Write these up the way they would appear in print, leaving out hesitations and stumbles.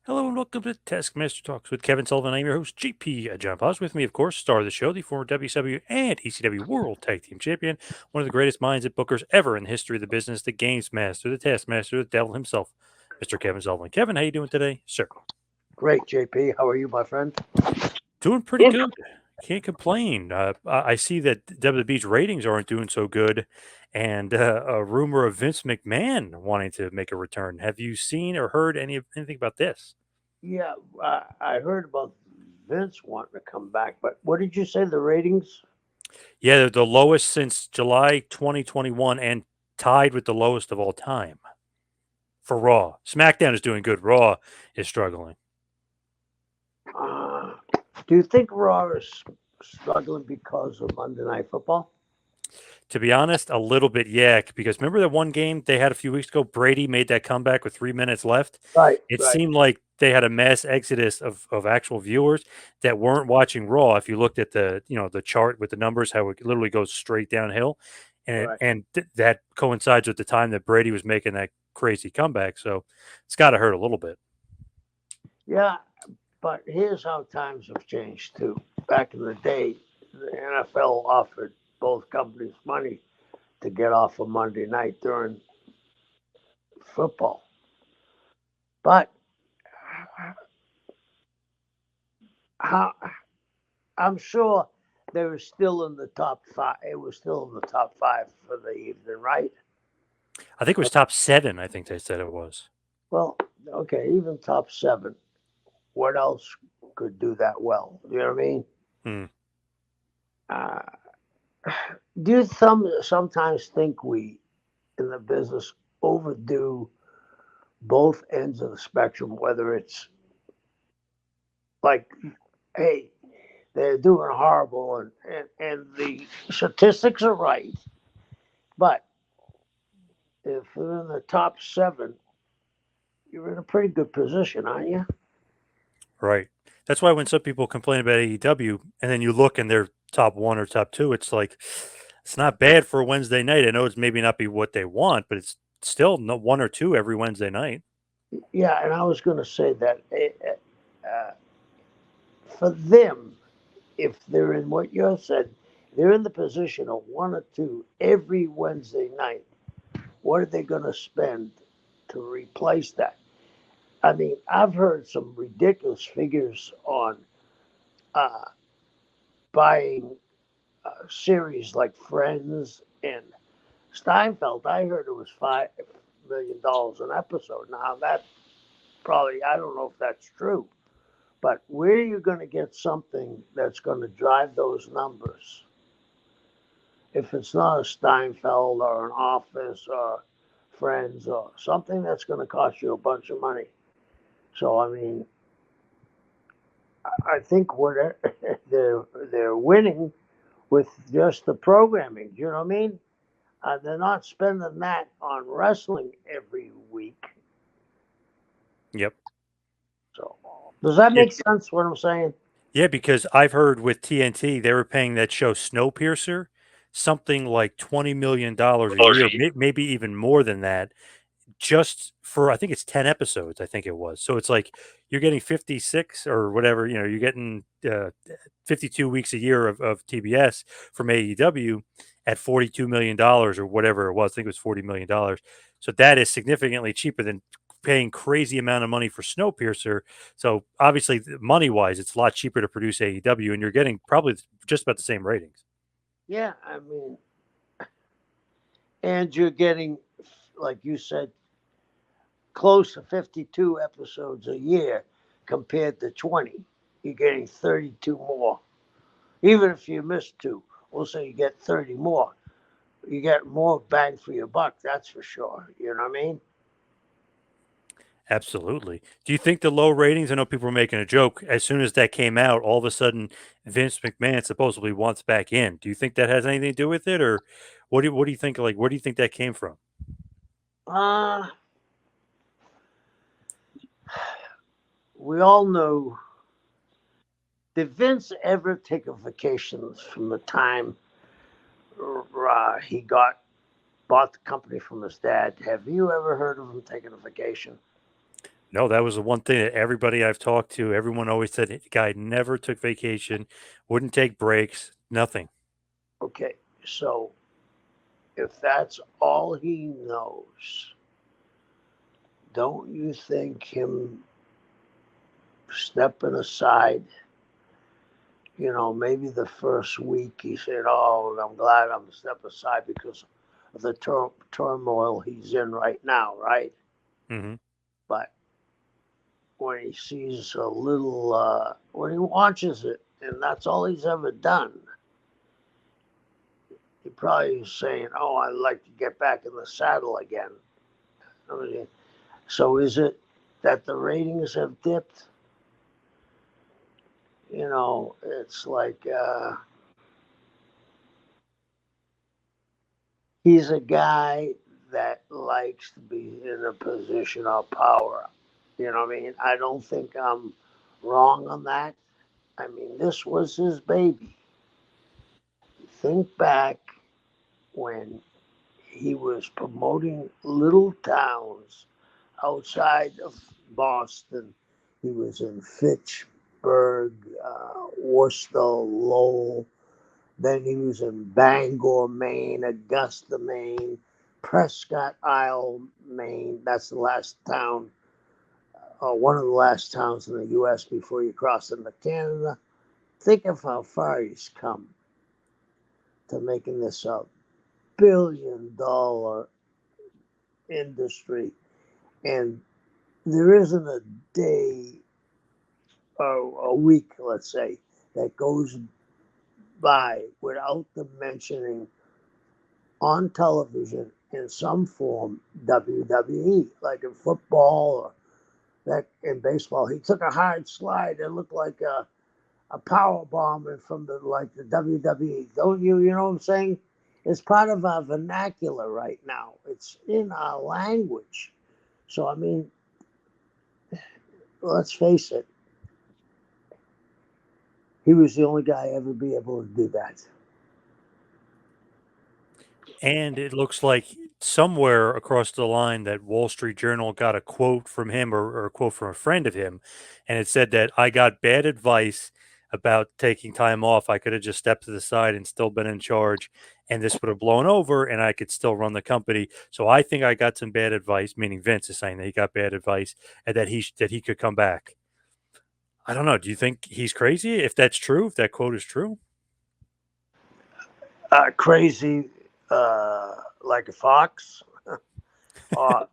Hello and welcome to Taskmaster Talks with Kevin Sullivan. I'm your host, JP John Paz. With me, of course, star of the show, the former WCW and ECW World Tag Team Champion, one of the greatest minds and bookers ever in the history of the business, the Games Master, the Taskmaster, the Devil himself, Mr. Kevin Sullivan. Kevin, how you doing today, sir? Great, JP. How are you, my friend? Doing pretty good. Can't complain. I see that WWE's ratings aren't doing so good, and a rumor of Vince McMahon wanting to make a return. Have you seen or heard anything about this? Yeah, I heard about Vince wanting to come back, but what did you say the ratings? Yeah, they're the lowest since July 2021 and tied with the lowest of all time for Raw. SmackDown is doing good. Raw is struggling. Uh, do you think Raw is struggling because of Monday Night Football? To be honest, a little bit, yeah, because remember that one game they had a few weeks ago? Brady made that comeback with 3 minutes left. Right, It right, seemed like they had a mass exodus of actual viewers that weren't watching Raw. If you looked at the chart with the numbers, how it literally goes straight downhill, and right. that coincides with the time that Brady was making that crazy comeback. So it's got to hurt a little bit. Yeah, but here's how times have changed too. Back in the day, the NFL offered both companies money to get off of Monday night during football, but how I'm sure they were still in the top five. It was still in the top five for the evening, right? I think it was top seven. I think they said it was. Well, okay, even top seven. What else could do that well? You know what I mean? Hmm. Uh, do you sometimes think we in the business overdo both ends of the spectrum? Whether it's like, hey, they're doing horrible, and the statistics are right, but if they're in the top seven, you're in a pretty good position, aren't you? Right. That's why when some people complain about AEW and then you look and they're top one or top two, it's like it's not bad for a Wednesday night. I know it's maybe not be what they want, but it's still no one or two every Wednesday night. Yeah, and I was going to say that uh, for them, if they're in what you said, they're in the position of one or two every Wednesday night. What are they going to spend to replace that? I mean, I've heard some ridiculous figures on uh, buying series like Friends and Steinfeld. I heard it was $5 million an episode. Now that probably I don't know if that's true, but where are you going to get something that's going to drive those numbers? If it's not a Steinfeld or an Office or Friends or something that's going to cost you a bunch of money. So I mean, I think what they're winning with just the programming. You know what I mean? They're not spending that on wrestling every week. Yep. So does that Yeah. make sense? What I'm saying? Yeah, because I've heard with TNT they were paying that show Snowpiercer something like $20 million a year, maybe even more than that, just for I think it's 10 episodes, I think it was. So it's like you're getting 56 or whatever, you're getting 52 weeks a year of TBS from AEW at $42 million or whatever it was. I think it was $40 million. So that is significantly cheaper than paying crazy amount of money for Snowpiercer. So obviously, money wise, it's a lot cheaper to produce AEW, and you're getting probably just about the same ratings. Yeah, I mean, and you're getting, like you said, close to 52 episodes a year compared to 20. You're getting 32 more. Even if you miss two, we'll say you get 30 more. You get more bang for your buck, that's for sure. You know what I mean? Absolutely. Do you think the low ratings? I know people were making a joke. As soon as that came out, all of a sudden, Vince McMahon supposedly wants back in. Do you think that has anything to do with it, or what do you think? Like, where do you think that came from? Uh, we all know. Did Vince ever take a vacation from the time he bought the company from his dad? Have you ever heard of him taking a vacation? No, that was the one thing that everybody I've talked to, everyone always said the guy never took vacation, wouldn't take breaks, nothing. Okay, so if that's all he knows, don't you think him stepping aside, maybe the first week he said, "Oh, I'm glad I'm step aside because of the turmoil he's in right now," right? Hmm. But when he sees a little, when he watches it, and that's all he's ever done, he probably is saying, "Oh, I'd like to get back in the saddle again." I mean, so is it that the ratings have dipped? It's like he's a guy that likes to be in a position of power. You know what I mean? I don't think I'm wrong on that. I mean, this was his baby. Think back when he was promoting little towns outside of Boston. He was in Fitchburg, Worcester, Lowell. Then he was in Bangor, Maine, Augusta, Maine, Prescott Isle, Maine. That's the last town, one of the last towns in the U.S. before you cross into Canada. Think of how far he's come to making this a $1 billion industry. And there isn't a day or a week, let's say, that goes by without them mentioning on television in some form WWE, like in football or that in baseball. He took a hard slide and looked like a power bomb from the WWE. Don't you? You know what I'm saying? It's part of our vernacular right now. It's in our language. So I mean, let's face it. He was the only guy ever be able to do that. And it looks like somewhere across the line that Wall Street Journal got a quote from him or a quote from a friend of him. And it said that I got bad advice about taking time off. I could have just stepped to the side and still been in charge, and this would have blown over and I could still run the company. So I think I got some bad advice, meaning Vince is saying that he got bad advice and that he could come back. I don't know. Do you think he's crazy if that's true, if that quote is true? Crazy, like a fox. uh,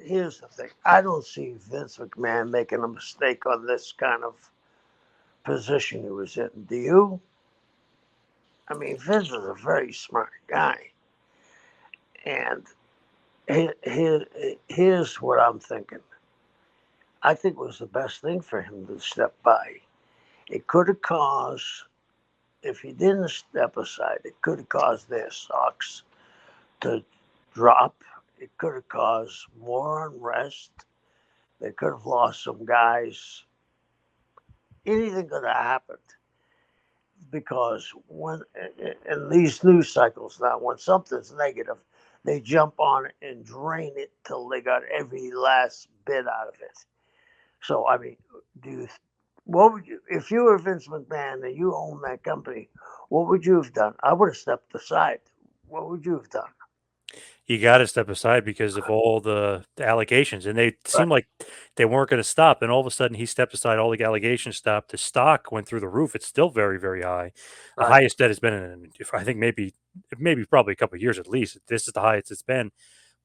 Here's the thing: I don't see Vince McMahon making a mistake on this kind of position he was in. Do you? I mean, Vince is a very smart guy, and here's what I'm thinking. I think it was the best thing for him to step by. It could have caused, if he didn't step aside, it could have caused their stocks to drop. It could have caused more unrest. They could have lost some guys. Anything could have happened because when in these news cycles now, when something's negative, they jump on it and drain it till they got every last bit out of it. So I mean, do you, what would you if you were Vince McMahon and you own that company? What would you have done? I would have stepped aside. What would you have done? You gotta step aside because of all the allegations, and they Right. seemed like they weren't gonna stop, and all of a sudden, he stepped aside, all the allegations stopped, the stock went through the roof, it's still very, very high. The Right. highest that has been in I think maybe probably a couple of years at least. This is the highest it's been,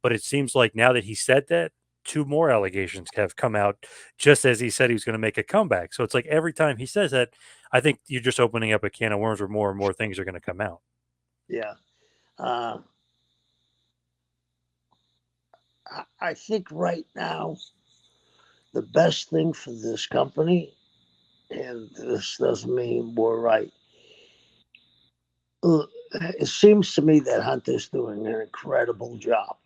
but it seems like now that he said that, 2 more allegations have come out just as he said he was gonna make a comeback, so it's like every time he says that, I think you're just opening up a can of worms where more and more things are gonna come out. Yeah. Uh, I think right now the best thing for this company, and this doesn't mean we're right. It seems to me that Hunter's doing an incredible job.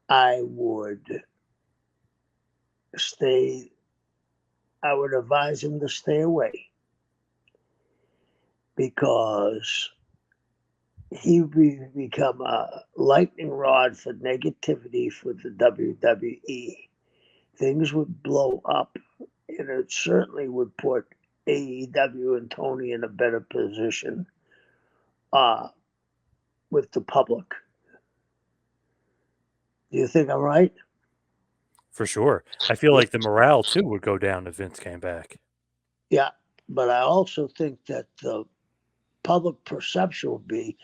I would stay. I would advise him to stay away because he become a lightning rod for negativity for the WWE. Things would blow up, and it certainly would put AEW and Tony in a better position uh, with the public. Do you think I'm right? For sure. I feel like the morale too would go down if Vince came back. Yeah, but I also think that the public perception would be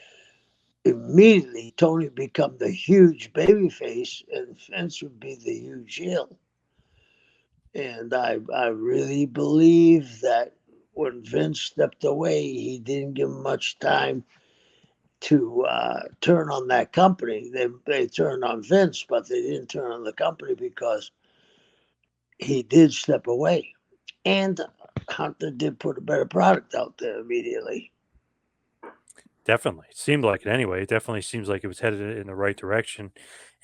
immediately Tony become the huge babyface and Vince would be the huge heel. And I really believe that when Vince stepped away, he didn't give much time to turn on that company. They turned on Vince, but they didn't turn on the company because he did step away. And Hunter did put a better product out there immediately. Definitely. Seemed like it anyway. It definitely seems like it was headed in the right direction.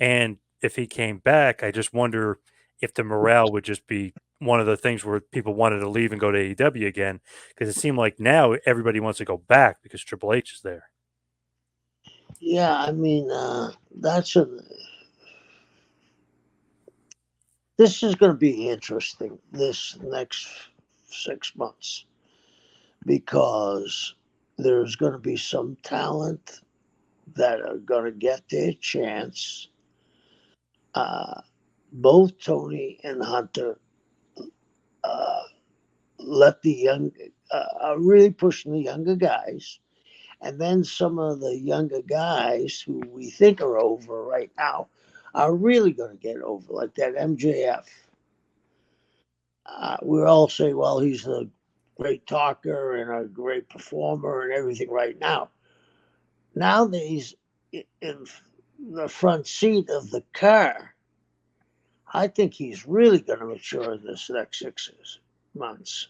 And if he came back, I just wonder if the morale would just be one of the things where people wanted to leave and go to AEW again. Because it seemed like now everybody wants to go back because Triple H is there. Yeah, I mean, that's a. This is going to be interesting this next 6 months because there's going to be some talent that are going to get their chance. Uh, Both Tony and Hunter uh, let the young are really pushing the younger guys, and then some of the younger guys who we think are over right now are really going to get over, like that MJF. We all say, well, he's a great talker and a great performer and everything right now. Now that he's in the front seat of the car, I think he's really going to mature in this next 6 months.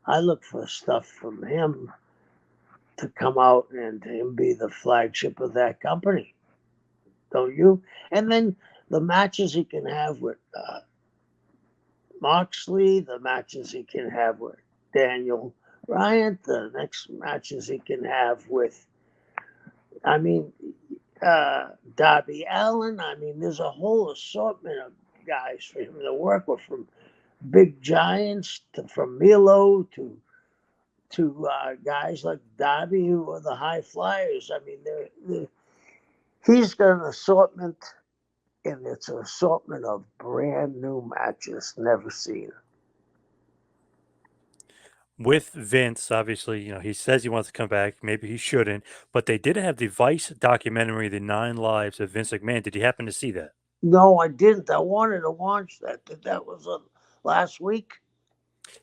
I look for stuff from him to come out and him be the flagship of that company. Don't you? And then the matches he can have with Moxley, the matches he can have with Daniel Bryant, the next matches he can have with, I mean, Darby Allen. I mean, there's a whole assortment of guys for him to work with, from big giants to from Milo to guys like Darby, who are the high flyers. I mean, he's got an assortment, and it's an assortment of brand new matches never seen. With Vince, obviously, he says he wants to come back. Maybe he shouldn't, but they did have the Vice documentary, The Nine Lives of Vince McMahon. Did you happen to see that? No, I didn't. I wanted to watch that. That was last week.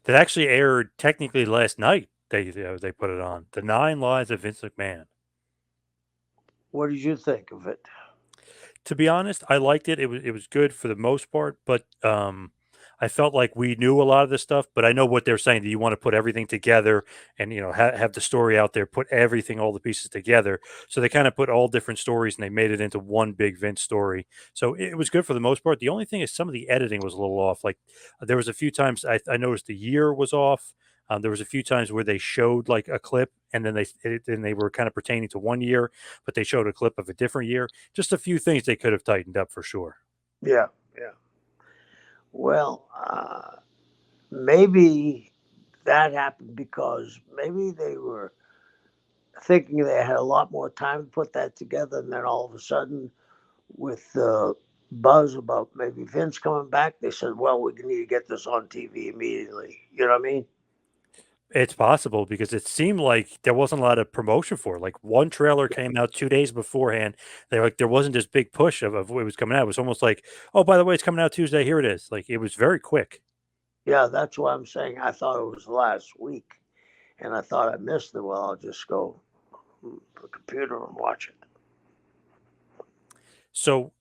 That actually aired technically last night. They put it on The Nine Lives of Vince McMahon. What did you think of it? To be honest, I liked it. It was good for the most part, but I felt like we knew a lot of this stuff. But I know what they're saying, that you want to put everything together and have the story out there, put everything, all the pieces together. So they kind of put all different stories and they made it into one big Vince story. So it was good for the most part. The only thing is some of the editing was a little off. Like there was a few times I noticed the year was off. There was a few times where they showed like a clip and then they were kind of pertaining to one year, but they showed a clip of a different year. Just a few things they could have tightened up for sure. Yeah, yeah. Well, maybe that happened because maybe they were thinking they had a lot more time to put that together, and then all of a sudden, with the buzz about maybe Vince coming back, they said, "Well, we need to get this on TV immediately." You know what I mean? It's possible because it seemed like there wasn't a lot of promotion for it. Like one trailer came out 2 days beforehand. There wasn't this big push of what was coming out. It was almost like, oh, by the way, it's coming out Tuesday. Here it is. Like it was very quick. Yeah, that's what I'm saying. I thought it was last week, and I thought I missed it. Well, I'll just go to the computer and watch it. So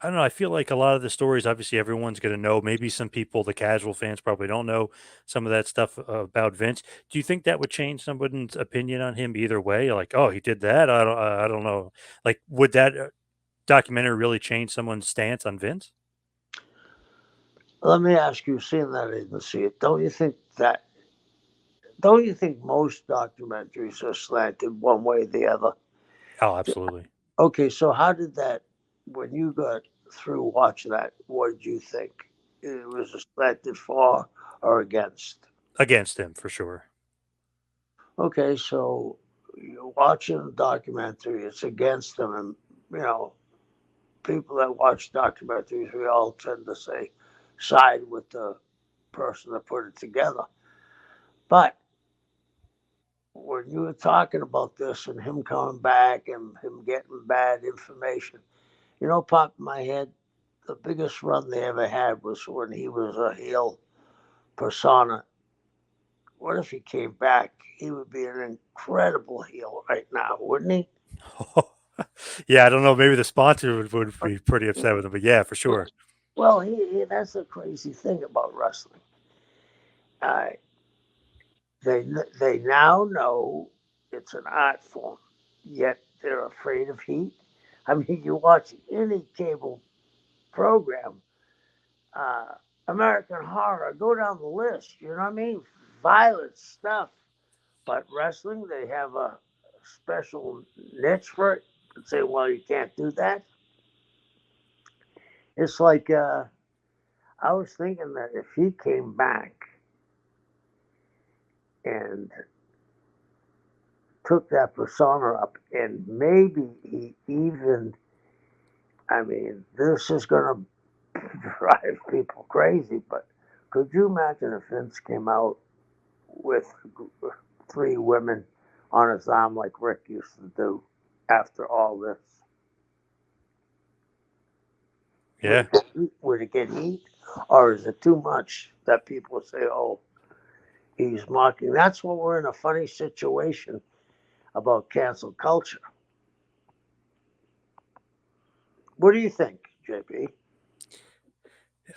I don't know. I feel like a lot of the stories, obviously, everyone's going to know. Maybe some people, the casual fans, probably don't know some of that stuff about Vince. Do you think that would change someone's opinion on him either way? Like, oh, he did that. I don't know. Like, would that documentary really change someone's stance on Vince? Let me ask you, seeing that I didn't see it, don't you think most documentaries are slanted one way or the other? Oh, absolutely. Okay, so how did that, when you got through watching that, what did you think? It was selected for or against? Against him for sure. Okay, so you're watching a documentary, it's against them, and you know, people that watch documentaries, we all tend to say side with the person that put it together. But when you were talking about this and him coming back and him getting bad information, popped in my head, the biggest run they ever had was when he was a heel persona. What if he came back? He would be an incredible heel right now, wouldn't he? Yeah, I don't know. Maybe the sponsor would be pretty upset with him, but yeah, for sure. Well, that's the crazy thing about wrestling. Uh, they now know it's an art form, yet they're afraid of heat. I mean, you watch any cable program, uh, American Horror, go down the list. You know what I mean? Violent stuff. But wrestling, they have a special niche for it. And say, well, you can't do that. It's like I was thinking that if he came back and took that persona up, and maybe he even, I mean, this is going to drive people crazy, but could you imagine if Vince came out with three women on his arm like Rick used to do after all this? Would Yeah. it, would it get heat? Or is it too much that people say, oh, he's mocking? That's when we're in a funny situation about cancel culture. What do you think, JP?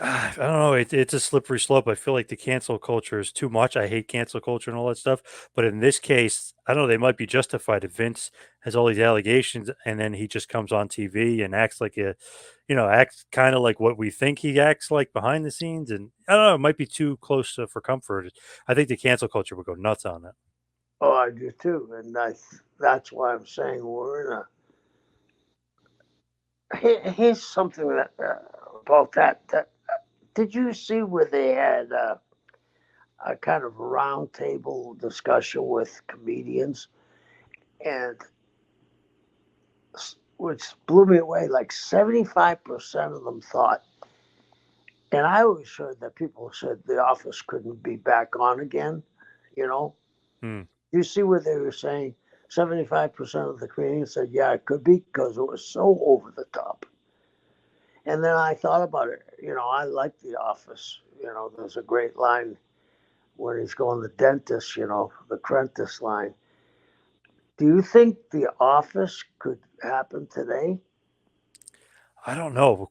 I don't know. It's a slippery slope. I feel like the cancel culture is too much. I hate cancel culture and all that stuff. But in this case, I don't know. They might be justified if Vince has all these allegations and then he just comes on TV and acts like acts kind of like what we think he acts like behind the scenes. And I don't know. It might be too close for comfort. I think the cancel culture would go nuts on that. Oh, I do too. And that's why I'm saying we're in a. Here's something that about that. Did you see where they had a kind of roundtable discussion with comedians, and which blew me away. Like 75% of them thought, and I always heard that people said The Office couldn't be back on again. You know, Hmm. you see where they were saying 75% of the comedians said, yeah, it could be because it was so over the top. And then I thought about it. I like The Office. There's a great line when he's going to the dentist, the Crentist line. Do you think The Office could happen today? I don't know.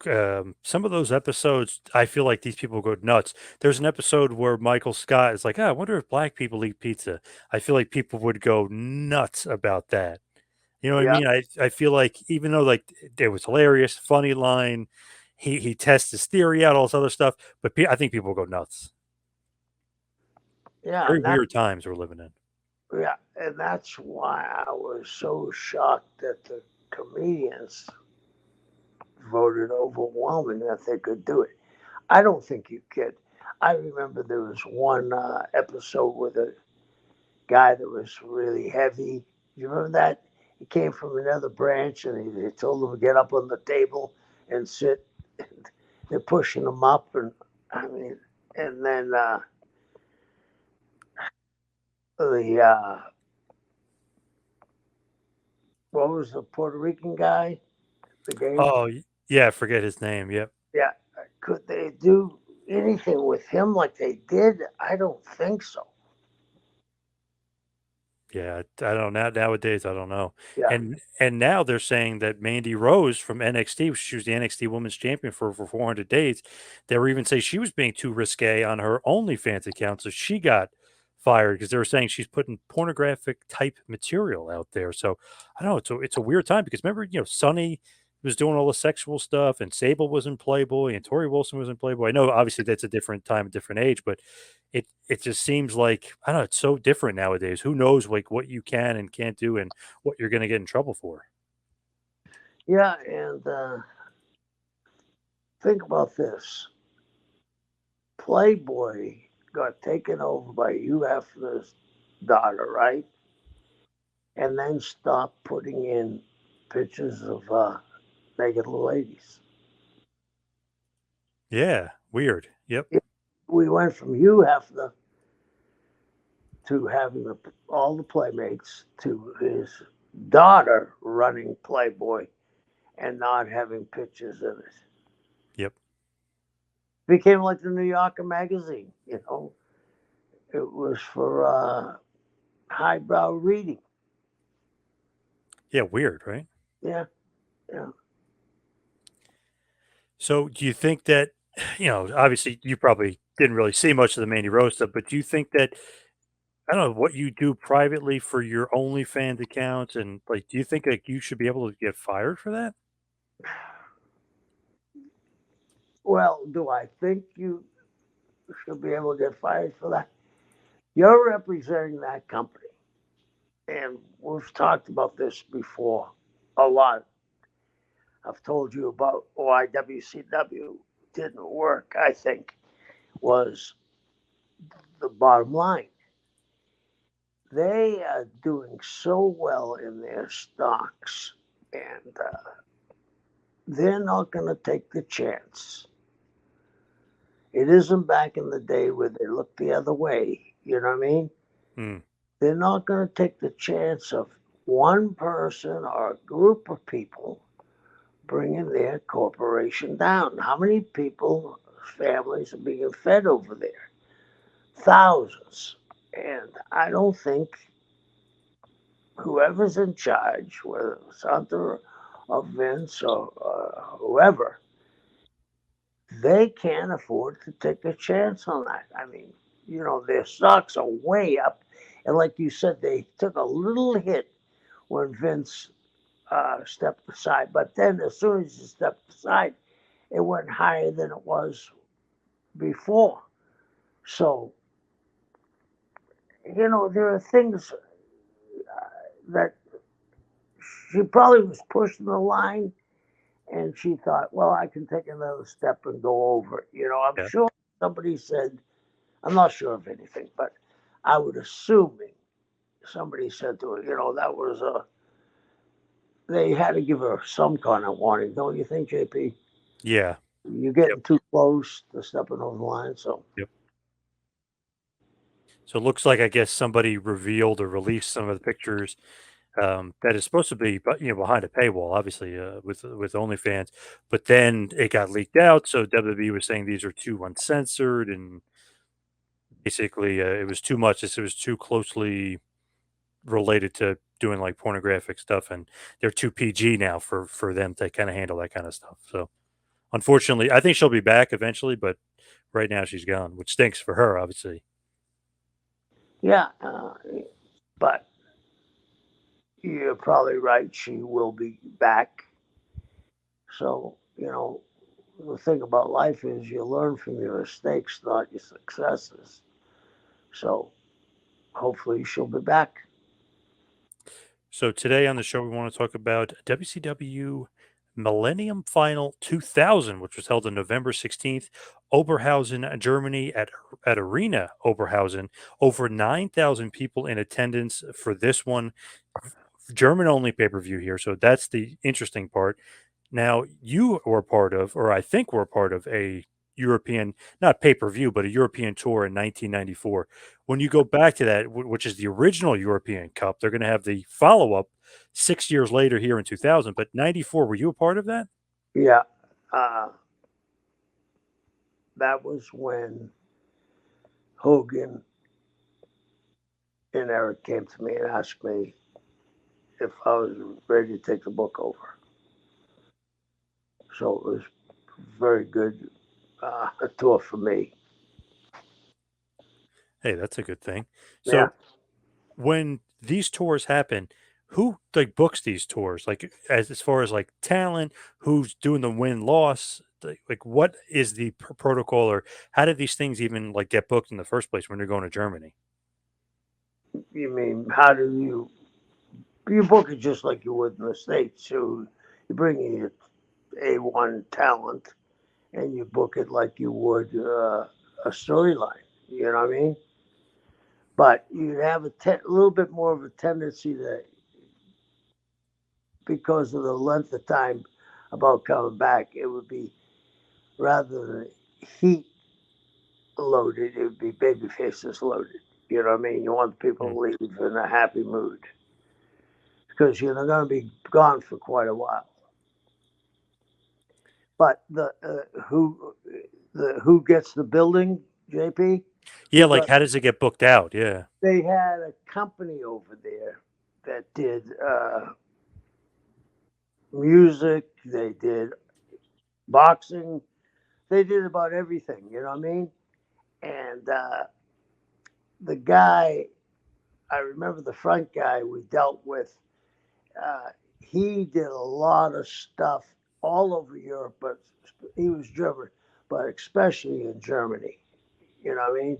Some of those episodes, I feel like these people go nuts. There's an episode where Michael Scott is like, I wonder if black people eat pizza. I feel like people would go nuts about that. You know what I Yeah, mean? I feel like even though like it was hilarious, funny line, he tests his theory out, all this other stuff, but I think people go nuts. yeah, Very and that, weird times we're living in. yeah, and that's why I was so shocked that the comedians voted overwhelming that they could do it. I don't think you could. I remember there was one episode with a guy that was really heavy. You remember that? He came from another branch, and they told him to get up on the table and sit. They're pushing him up, and I mean, and then the what was the Puerto Rican guy? The game? Oh yeah, forget his name. Yep. Yeah. Could they do anything with him like they did? I don't think so. Yeah, I don't know nowadays. I don't know, Yeah. and now they're saying that Mandy Rose from NXT, she was the NXT Women's Champion for 400 days. They were even say she was being too risque on her OnlyFans account, so she got fired because they were saying she's putting pornographic type material out there. So I don't know. It's a weird time because remember, Sonny was doing all the sexual stuff, and Sable was in Playboy, and Tori Wilson was in Playboy. I know obviously that's a different time, a different age, but it just seems like I don't know, it's so different nowadays. Who knows like what you can and can't do and what you're gonna get in trouble for. Yeah, and think about this: Playboy got taken over by Hugh Hefner's daughter, right? And then stopped putting in pictures of naked ladies. Yeah, weird. Yep. We went from Hugh Hefner to having all the playmates to his daughter running Playboy and not having pictures in it. Yep. Became like the New Yorker magazine, you know. It was for highbrow reading. Yeah, weird, right? Yeah, yeah. So do you think that, obviously you probably didn't really see much of the Mandy Rose stuff, but do you think that, I don't know, what you do privately for your OnlyFans account and like, do you think like you should be able to get fired for that? Well, do I think you should be able to get fired for that? You're representing that company. And we've talked about this before a lot. I've told you about why WCW didn't work, I think, was the bottom line. They are doing so well in their stocks, and they're not going to take the chance. It isn't back in the day where they look the other way. You know what I mean? Hmm. They're not going to take the chance of one person or a group of people bringing their corporation down. How many people, families are being fed over there? Thousands. And I don't think whoever's in charge, whether it's Hunter or Vince or whoever, they can't afford to take a chance on that. I mean, their stocks are way up. And like you said, they took a little hit when Vince stepped aside. But then as soon as he stepped aside, it went higher than it was before. So, there are things that she probably was pushing the line and she thought, well, I can take another step and go over it. I'm Yeah. sure somebody said, I'm not sure of anything, but I would assuming somebody said to her, that was they had to give her some kind of warning, don't you think, JP? Yeah. You're Yep. getting too close to stepping over the line. So, Yep. So it looks like I guess somebody revealed or released some of the pictures that is supposed to be, but behind a paywall, obviously, with OnlyFans. But then it got leaked out, so WWE was saying these are too uncensored, and basically it was too much. It was too closely related to doing like pornographic stuff, and they're too PG now for them to kind of handle that kind of stuff. So unfortunately, I think she'll be back eventually, but right now she's gone, which stinks for her, obviously. yeah, but you're probably right. She will be back. So, the thing about life is you learn from your mistakes, not your successes. So, hopefully, she'll be back. So today on the show, we want to talk about WCW Millennium Final 2000, which was held on November 16th, Oberhausen, Germany, at Arena Oberhausen. Over 9,000 people in attendance for this one. German only pay per view here. So that's the interesting part. Now, you were part of, or I think were part of a European, not pay per view, but a European tour in 1994. When you go back to that, which is the original European Cup, they're going to have the follow up 6 years later here in 2000. But 94, were you a part of that? Yeah, uh, that was when Hogan and Eric came to me and asked me if I was ready to take the book over. So it was very good tour for me. Hey, that's a good thing. Yeah, So when these tours happen, who like books these tours? Like as far as like talent, who's doing the win loss? Like what is the protocol, or how did these things even like get booked in the first place when you're going to Germany? you mean how do you book it just like you would in the states? So You bring in your A1 talent and you book it like you would a storyline. You know what I mean? But you'd have little bit more of a tendency to, because of the length of time about coming back, it would be rather than heat loaded, it would be baby faces loaded. You know what I mean? You want people Hmm. to leave in a happy mood because you're going to be gone for quite a while. But who gets the building, JP? Yeah, Who like got? how does it get booked out? Yeah. They had a company over there that did music. They did boxing. They did about everything. You know what I mean? And the guy, I remember the front guy we dealt with. Uh, he did a lot of stuff all over Europe, but he was German, but especially in Germany. You know what I mean?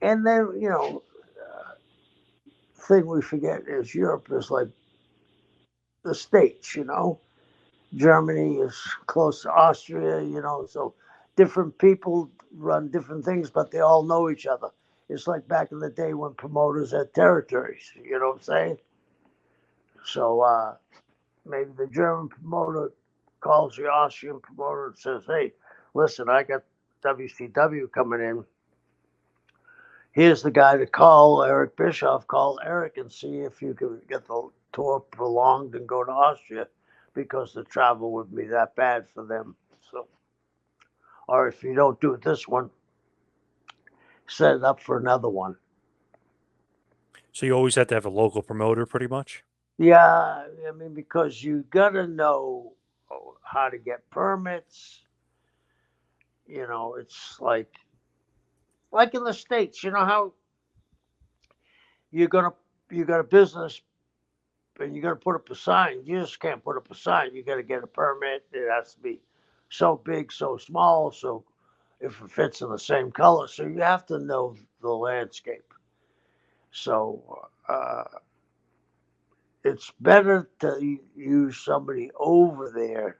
And then, thing we forget is Europe is like the States, Germany is close to Austria, so different people run different things, but they all know each other. It's like back in the day when promoters had territories, you know what I'm saying? So maybe the German promoter calls the Austrian promoter and says, hey, listen, I got WCW coming in. Here's the guy to call, Eric Bischoff. Call Eric and see if you can get the tour prolonged and go to Austria because the travel would be that bad for them. So, or if you don't do this one, set it up for another one. So you always have to have a local promoter, pretty much. Yeah, I mean, because you got to know how to get permits. It's like in the States, you know how you're gonna you got a business and you're gonna put up a sign. You just can't put up a sign. You got to get a permit. It has to be so big, so small, so if it fits in the same color. So you have to know the landscape. So it's better to use somebody over there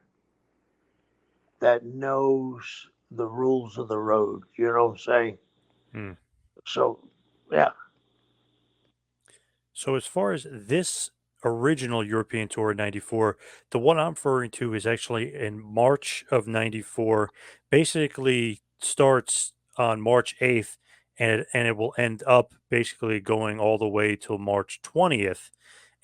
that knows the rules of the road. You know what I'm saying? Hmm. So yeah, So as far as this original European tour in '94, the one I'm referring to is actually in March of '94. Basically starts on March 8th, and it will end up basically going all the way till March 20th.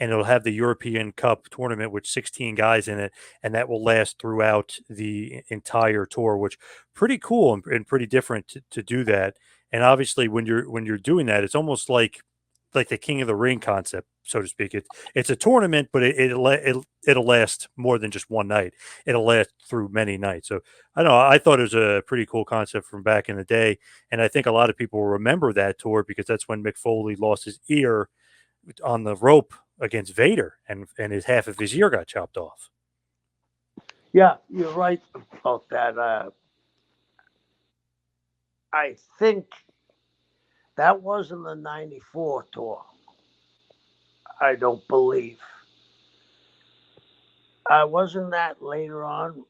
And it'll have the European Cup tournament with 16 guys in it, and that will last throughout the entire tour, which pretty cool and pretty different to do that. And obviously, when you're doing that, it's almost like the King of the Ring concept, so to speak. It's a tournament, but it'll last more than just one night. It'll last through many nights. So I don't know. I thought it was a pretty cool concept from back in the day, and I think a lot of people will remember that tour because that's when Mick Foley lost his ear on the rope against Vader, and his half of his ear got chopped off. yeah, you're right about that. I think that wasn't the '94 tour. I don't believe. Wasn't that later on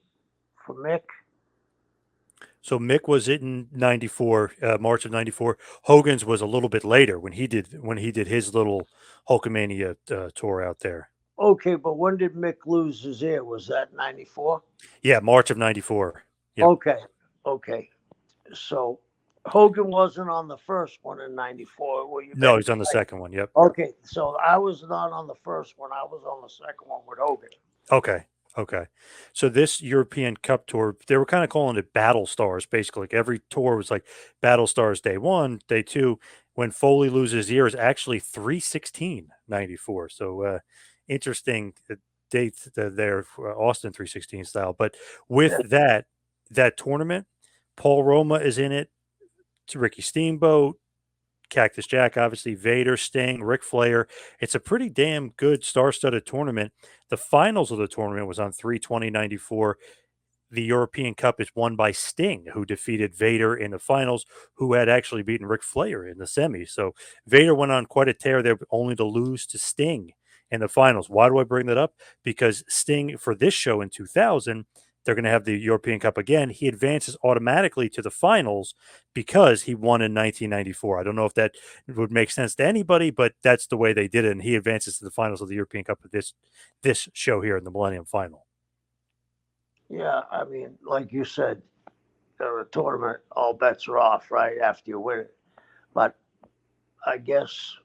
for Mick? So Mick was in '94, March of '94. Hogan's was a little bit later when he did his little Hulkamania tour out there. Okay, but when did Mick lose his ear? Was that '94? Yeah, March of '94. Yep. Okay, okay. So Hogan wasn't on the first one in '94. Well, you No, bet. he's on the second one. Yep. Okay, so I was not on the first one. I was on the second one with Hogan. Okay. Okay. So this European Cup tour, they were kind of calling it Battle Stars, basically. Like every tour was like Battle Stars day one, day two. When Foley loses his ear is actually 3/16/94. So interesting date there for Austin 3/16 style. But with Yeah, that tournament, Paul Roma is in it, to Ricky Steamboat, Cactus Jack, obviously, Vader, Sting, Ric Flair. It's a pretty damn good star-studded tournament. The finals of the tournament was on 3/20/94. The European Cup is won by Sting, who defeated Vader in the finals, who had actually beaten Ric Flair in the semis. So Vader went on quite a tear there, only to lose to Sting in the finals. Why do I bring that up? Because Sting, for this show in 2000, they're going to have the European Cup again. He advances automatically to the finals because he won in 1994. I don't know if that would make sense to anybody, but that's the way they did it. And he advances to the finals of the European Cup of this show here in the Millennium Final. Yeah, I mean, like you said, the tournament, all bets are off right after you win it. But I guess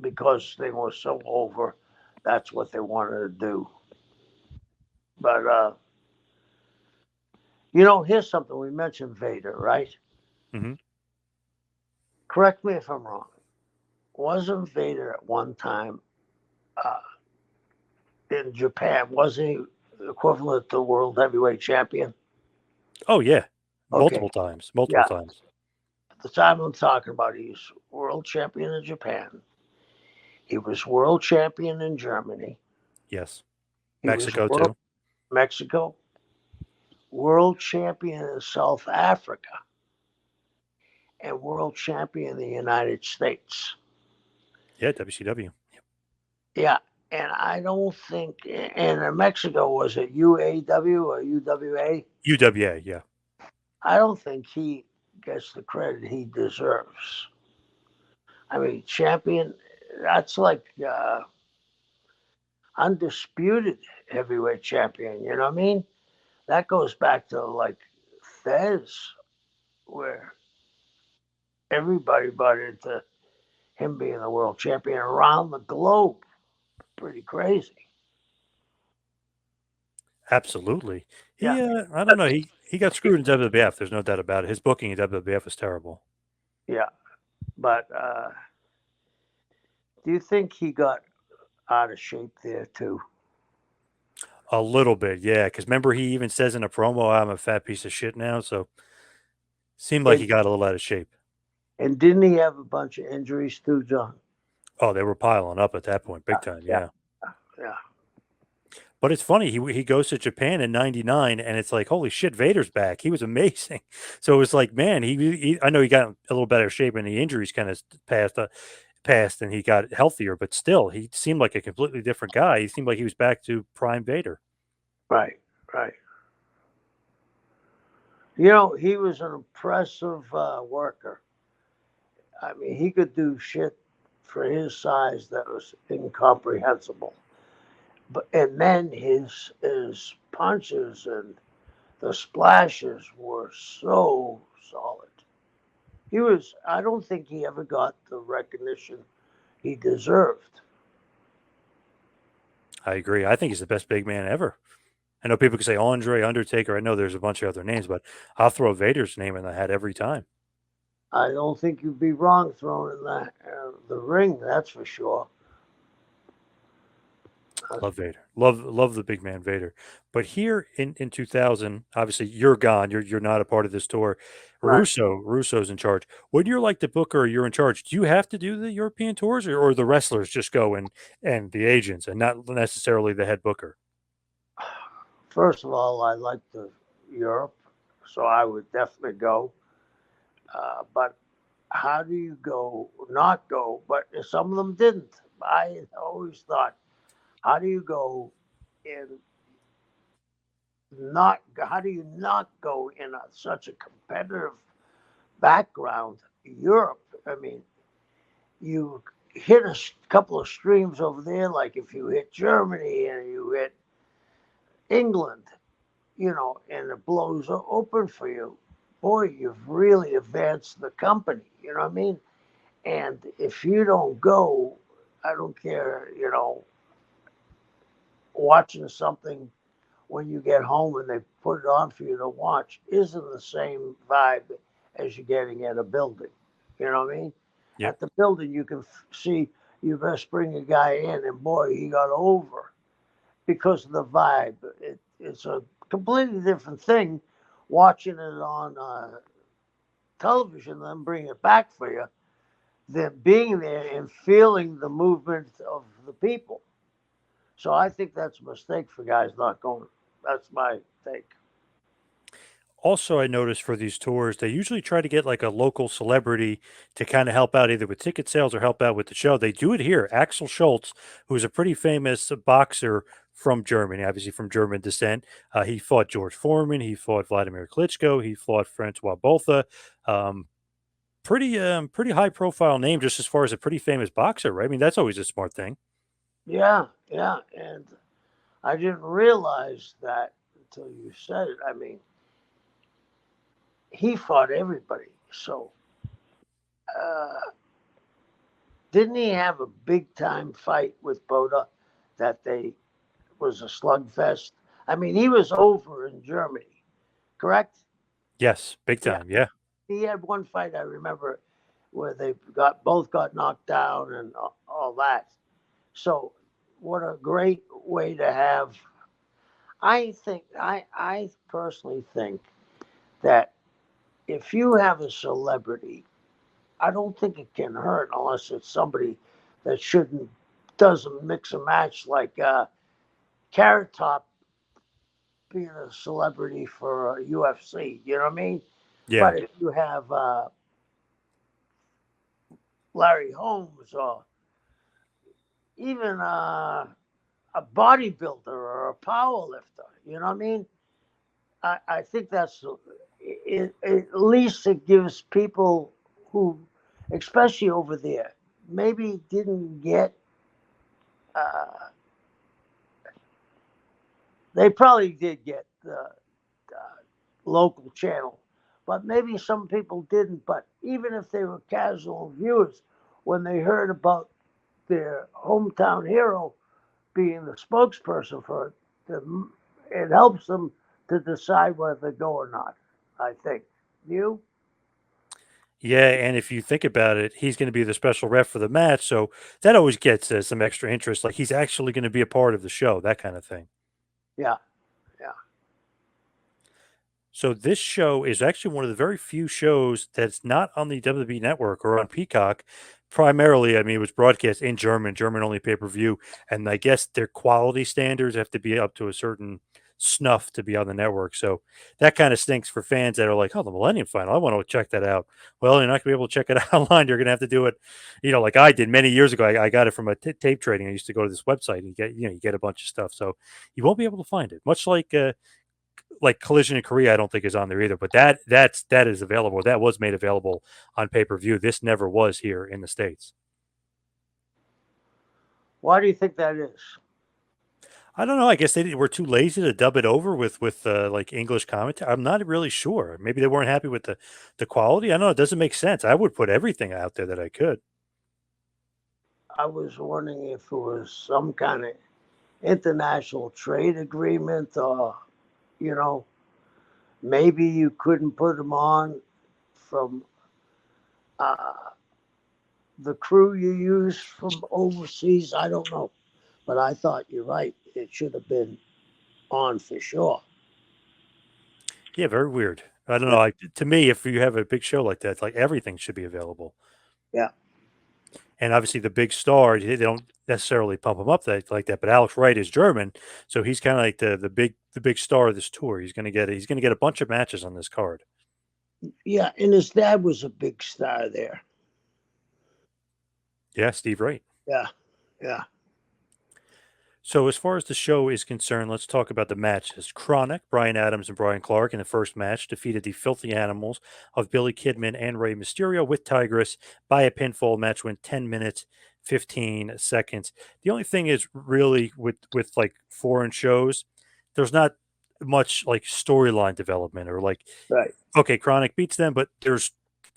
because they were so over, that's what they wanted to do. But here's something. We mentioned Vader, right? Mm-hmm. Correct me if I'm wrong. Wasn't Vader at one time uh, in Japan? Was he equivalent to world heavyweight champion? Oh yeah, Okay, multiple times, multiple yeah. times. The time I'm talking about, he's world champion in Japan. He was world champion in Germany. Yes, He was Mexico world too. Mexico, world champion in South Africa, and world champion in the United States. Yeah, WCW. Yeah, and I don't think, and in Mexico, was it UAW or UWA? UWA. Yeah, I don't think he gets the credit he deserves. I mean, champion, that's like undisputed heavyweight champion. You know what I mean? That goes back to like Fez, where everybody bought into him being the world champion around the globe. Pretty crazy. absolutely. Yeah, I don't know. He got screwed in WWF. There's no doubt about it. His booking in WWF is terrible. yeah. But do you think he got out of shape there too? A little bit, yeah. Because remember, he even says in a promo, "I'm a fat piece of shit now." So seemed like And he got a little out of shape. and didn't he have a bunch of injuries too, John? Oh, they were piling up at that point, big time. Yeah, Yeah. yeah. But it's funny, he goes to Japan in '99, and it's like, holy shit, Vader's back. He was amazing. So it was like, man, he I know he got a little better shape, and the injuries kind of passed, and he got healthier. But still, he seemed like a completely different guy. He seemed like he was back to prime Vader. Right, right. He was an impressive worker. I mean, he could do shit for his size that was incomprehensible. But and then his punches and the splashes were so solid. He was. I don't think he ever got the recognition he deserved. I agree. I think he's the best big man ever. I know people can say Andre, Undertaker. I know there's a bunch of other names, but I'll throw Vader's name in the hat every time. I don't think you'd be wrong throwing in the ring. That's for sure. Love Vader. Love the big man Vader. But here in 2000, obviously you're gone. You're not a part of this tour. Right. Russo's in charge. When you're like the booker or you're in charge, do you have to do the European tours, or the wrestlers just go and the agents and not necessarily the head booker? First of all, I like the Europe, so I would definitely go. But how do you go? Not go, but some of them didn't. I always thought, how do you go in not? How do you not go in such a competitive background? Europe. I mean, you hit a couple of streams over there, like if you hit Germany and you hit England, and it blows open for you, boy, you've really advanced the company. You know what I mean? And if you don't go, I don't care, watching something when you get home and they put it on for you to watch isn't the same vibe as you're getting at a building. You know what I mean? Yep. At the building, you can see you best bring a guy in, and boy, he got over because of the vibe. It's a completely different thing watching it on television, then bring it back for you, than being there and feeling the movement of the people. So I think that's a mistake for guys not going. That's my take. Also, I noticed for these tours, they usually try to get like a local celebrity to kind of help out either with ticket sales or help out with the show. They do it here. Axel Schultz, who's a pretty famous boxer from Germany, obviously from German descent. He fought George Foreman. He fought Vladimir Klitschko. He fought Francois Botha. Um, pretty high profile name just as far as a pretty famous boxer, right? I mean, that's always a smart thing. Yeah, yeah, and I didn't realize that until you said it. I mean, he fought everybody. So, uh, didn't he have a big time fight with Boda that they was a slugfest? I mean, he was over in Germany, correct? Yes, big Yeah, time. Yeah. he had one fight I remember where they got knocked down and all that. So, what a great way to have. I personally think that if you have a celebrity, I don't think it can hurt unless it's somebody that shouldn't doesn't mix and match like Carrot Top being a celebrity for UFC. You know what I mean? Yeah. But if you have Larry Holmes or even a bodybuilder or a power lifter, you know what I mean? I think that's at least it gives people who, especially over there, maybe didn't get. They probably did get the local channel, but maybe some people didn't. But even if they were casual viewers, when they heard about their hometown hero being the spokesperson for it, it helps them to decide whether to go or not. I think. You? Yeah, and if you think about it, he's going to be the special ref for the match, so that always gets some extra interest. Like he's actually going to be a part of the show, that kind of thing. Yeah, yeah. So this show is actually one of the very few shows that's not on the WWE network or on Peacock. Primarily, I mean, it was broadcast in German, German only pay-per-view, and I guess their quality standards have to be up to a certain snuff to be on the network. So that kind of stinks for fans that are like, "Oh, the Millennium Final, I want to check that out." Well, you're not going to be able to check it out online. You're going to have to do it, like I did many years ago. I got it from a tape trading. I used to go to this website and you get a bunch of stuff. So you won't be able to find it. Much like Collision in Korea, I don't think is on there either. But that is available. That was made available on pay per view. This never was here in the states. Why do you think that is? I don't know. I guess they were too lazy to dub it over with like English commentary. I'm not really sure. Maybe they weren't happy with the quality. I don't know. It doesn't make sense. I would put everything out there that I could. I was wondering if it was some kind of international trade agreement or, you know, maybe you couldn't put them on from uh, the crew you use from overseas. I don't know. But I thought you're right. It should have been on for sure. Yeah, very weird. I don't Yeah. know. To me, if you have a big show like that, like everything should be available. Yeah. And obviously, the big star, they don't necessarily pump him up like that. But Alex Wright is German, so he's kind of like the big star of this tour. He's gonna get a bunch of matches on this card. Yeah. And his dad was a big star there. Yeah, Steve Wright. Yeah. Yeah. So as far as the show is concerned, let's talk about the matches. Chronic, Brian Adams and Brian Clark in the first match defeated the Filthy Animals of Billy Kidman and Rey Mysterio with Tigress by a pinfall. Match went 10 minutes, 15 seconds. The only thing is really with like foreign shows, there's not much like storyline development or like, Right. okay, Chronic beats them, but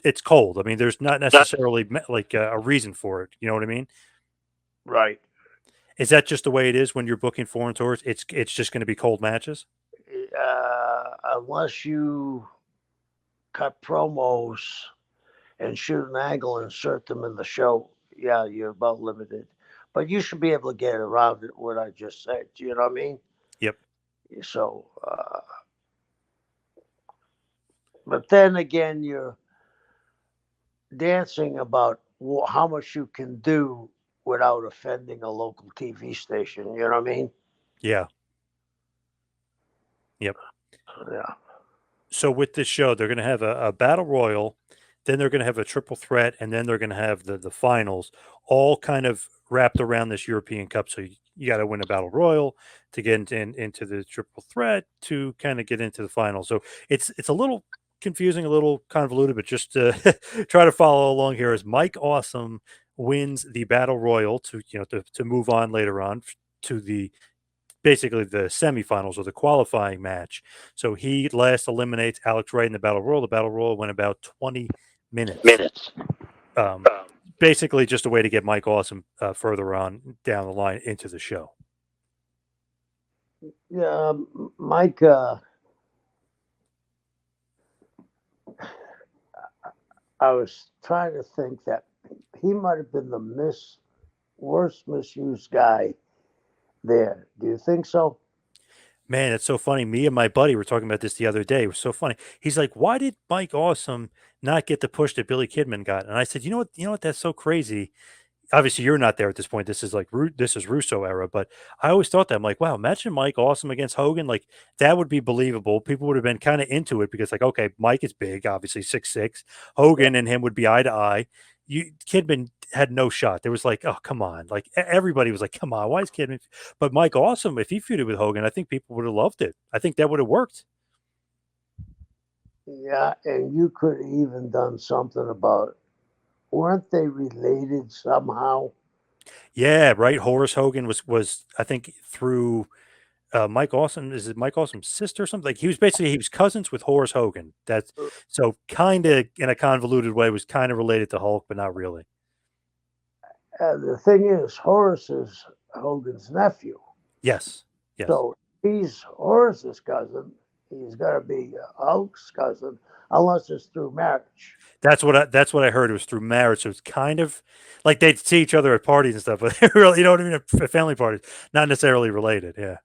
it's cold. I mean, there's not necessarily like a reason for it. You know what I mean? Right. Is that just the way it is when you're booking foreign tours? It's just going to be cold matches. Unless you cut promos and shoot an angle and insert them in the show, yeah, you're about limited. But you should be able to get around it, what I just said. Do you know what I mean? Yep. So, but then again, you're dancing about how much you can do without offending a local TV station. You know what I mean? Yeah. Yep. Yeah. So with this show, they're going to have a battle royal, then they're going to have a triple threat, and then they're going to have the finals, all kind of wrapped around this European Cup. So you got to win a battle royal to get into the triple threat to kind of get into the finals. So it's a little confusing, a little convoluted, but just to try to follow along here as Mike Awesome wins the battle royal to to move on later on to the basically the semifinals or the qualifying match. So he last eliminates Alex Wright in the battle royal. The battle royal went about 20 minutes. Minutes. Um, Basically, just a way to get Mike Awesome further on down the line into the show. Yeah, Mike. I was trying to think that he might have been the worst misused guy there. Do you think so? Man, it's so funny. Me and my buddy were talking about this the other day. It was so funny. He's like, "Why did Mike Awesome not get the push that Billy Kidman got?" And I said, "You know what? You know what? That's so crazy. Obviously you're not there at this point. This is like this is Russo era, but I always thought that I'm like, wow, imagine Mike Awesome against Hogan. Like that would be believable. People would have been kind of into it because like, okay, Mike is big, obviously 6'6". Yeah. Hogan and him would be eye to eye. You Kidman had no shot. There was like, oh come on, like everybody was like, come on, why is Kidman? But Mike Awesome, if he feuded with Hogan, I think people would have loved it. I think that would have worked. Yeah, and you could have even done something about, weren't they related somehow? Yeah, right. Horace Hogan was I think through Mike Awesome, is it Mike Awesome's sister or something? Like he was cousins with Horace Hogan. That's so kind of in a convoluted way was kind of related to Hulk, but not really. The thing is, Horace is Hogan's nephew. Yes, yes. So he's Horace's cousin. He's got to be Hulk's cousin, unless it's through marriage. That's what I heard. It was through marriage, so it's kind of like they'd see each other at parties and stuff, but they really, you know what I mean, at family parties, not necessarily related. Yeah,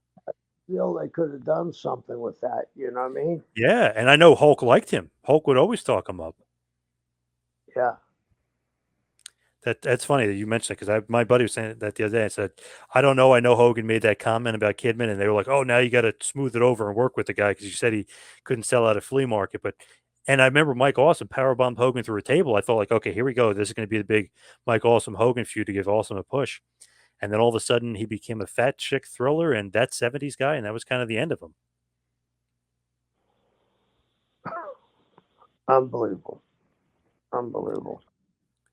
Feel they could have done something with that. You know what I mean? yeah. And I know Hulk liked him. Hulk would always talk him up. Yeah. That's funny that you mentioned it because my buddy was saying that the other day. I said, I don't know. I know Hogan made that comment about Kidman, and they were like, "Oh, now you got to smooth it over and work with the guy because you said he couldn't sell out a flea market." But and I remember Mike Awesome powerbombed Hogan through a table. I thought like, okay, here we go. This is going to be the big Mike Awesome Hogan feud to give Awesome a push. And then all of a sudden, he became a fat chick thriller and that '70s guy, and that was kind of the end of him. Unbelievable. Unbelievable.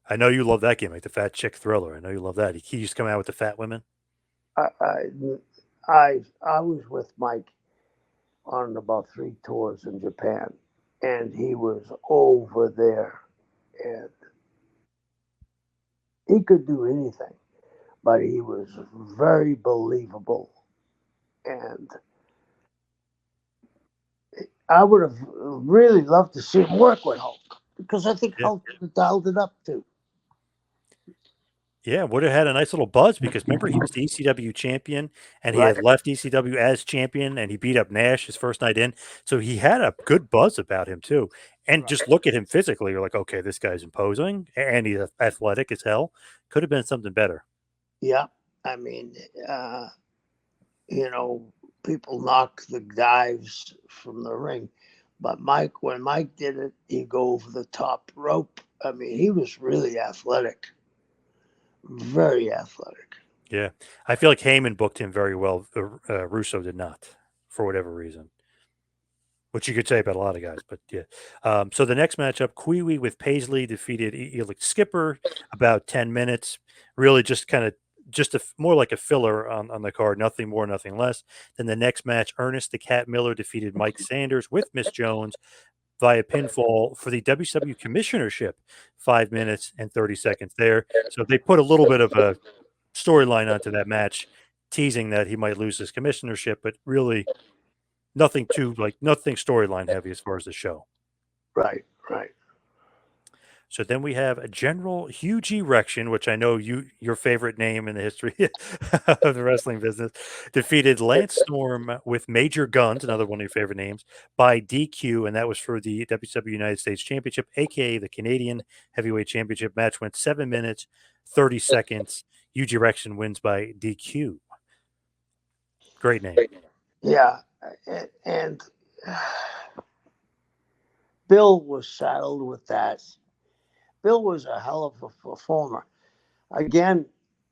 I know you love that gimmick, the fat chick thriller. I know you love that. He used to come out with the fat women. I, I, I was with Mike on about 3 tours in Japan, and he was over there, and he could do anything, but he was very believable, and I would have really loved to see him work with Hulk because I think Yeah. Hulk dialed it up too. Yeah, would have had a nice little buzz because remember he was the ECW champion and he Right. had left ECW as champion and he beat up Nash his first night in. So he had a good buzz about him too. And Right. just look at him physically, you're like, okay, this guy's imposing and he's athletic as hell. Could have been something better. Yeah. I mean, uh, you know, people knock the dives from the ring, but when Mike did it, he'd go over the top rope. I mean, he was really athletic, very athletic. Yeah. I feel like Heyman booked him very well. Russo did not for whatever reason. Which you could say about a lot of guys, but yeah. So the next matchup, Kiwi with Paisley defeated Elix Skipper about 10 minutes. Really just kind of more like a filler on the card, nothing more, nothing less. Then the next match, Ernest the Cat Miller defeated Mike Sanders with Miss Jones via pinfall for the WCW commissionership, 5 minutes and 30 seconds there. So they put a little bit of a storyline onto that match, teasing that he might lose his commissionership, but really nothing storyline heavy as far as the show. Right, right. So then we have a General Huge Erection, which I know your favorite name in the history of the wrestling business, defeated Lance Storm with Major Guns, another one of your favorite names, by DQ, and that was for the WCW United States Championship, aka the Canadian Heavyweight Championship. Match went 7 minutes, 30 seconds. Huge Erection wins by DQ. Great name. Yeah, and Bill was saddled with that. Bill was a hell of a performer. Again,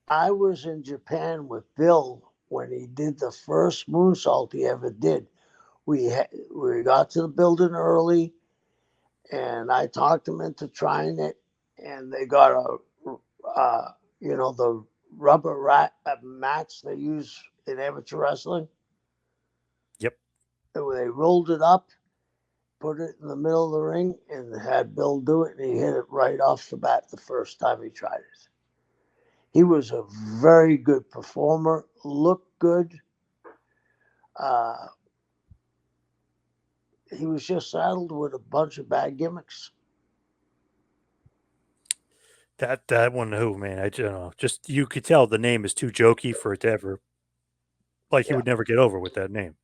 I was in Japan with Bill when he did the first moonsault he ever did. We got to the building early, and I talked him into trying it. And they got the rubber mats they use in amateur wrestling. Yep. And they rolled it up, put it in the middle of the ring, and had Bill do it, and he hit it right off the bat the first time he tried it. He was a very good performer, looked good. Uh, he was just saddled with a bunch of bad gimmicks. That one, who, man, I don't know. Just you could tell the name is too jokey for it to ever, like, he Yeah, would never get over with that name.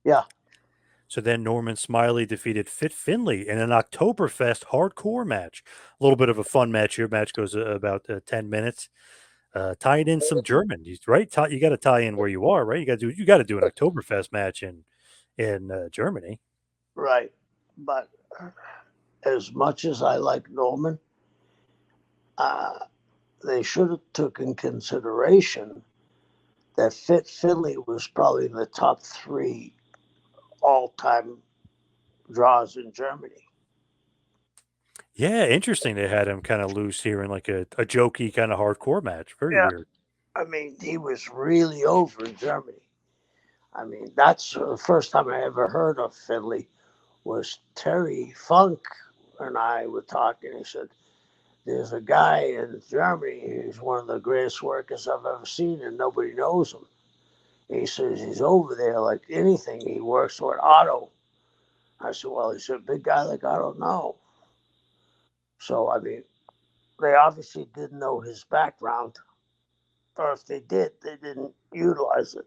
yeah, So then Norman Smiley defeated Fit Finley in an Oktoberfest hardcore match. A little bit of a fun match here. Match goes about 10 minutes. Tying in some German, right? You got to tie in where you are, right? You got to do an Oktoberfest match in Germany. right. But as much as I like Norman, uh, they should have took in consideration that Fit Finley was probably in the top three all-time draws in Germany. Yeah, interesting. They had him kind of loose here in like a jokey kind of hardcore match. Very Yeah, weird. I mean, he was really over in Germany. I mean, that's the first time I ever heard of Finley was Terry Funk and I were talking. He said, there's a guy in Germany who's one of the greatest workers I've ever seen, and nobody knows him. And he says he's over there like anything. He works with Otto. I said, well, he's a big guy like Otto. No. So, I mean, they obviously didn't know his background, or if they did, they didn't utilize it.